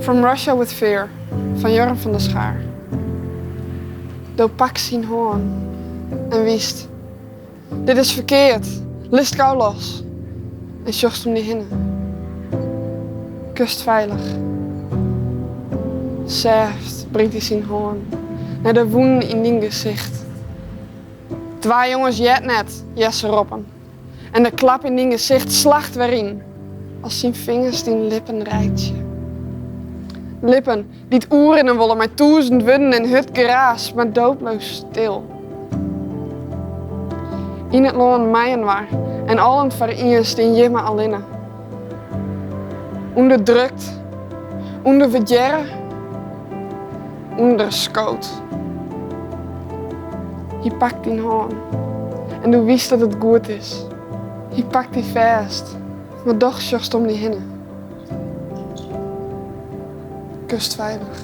From Russia with Fear van Jurgen van der Schaar. Do pak zien hoorn en wist: dit is verkeerd, list gauw los. En sjocht om die hinnen. Kust veilig. Zeft brengt hij zijn hoorn naar de wonden in die gezicht. 2 jongens jet net, Jesse roppen. En de klap in die gezicht slacht weer in, als zijn vingers die lippen rijtje. Lippen die het oeren willen met 1000 winden en hut geraas, maar doodloos stil. In het loon mijen waar en allen vereens in jimmer alleen. Onderdrukt, onderverjeren, onderscoot. Je pakt die hand en du wist dat het goed is. Je pakt die vast, maar toch sjocht om die hinnen. Kust veilig.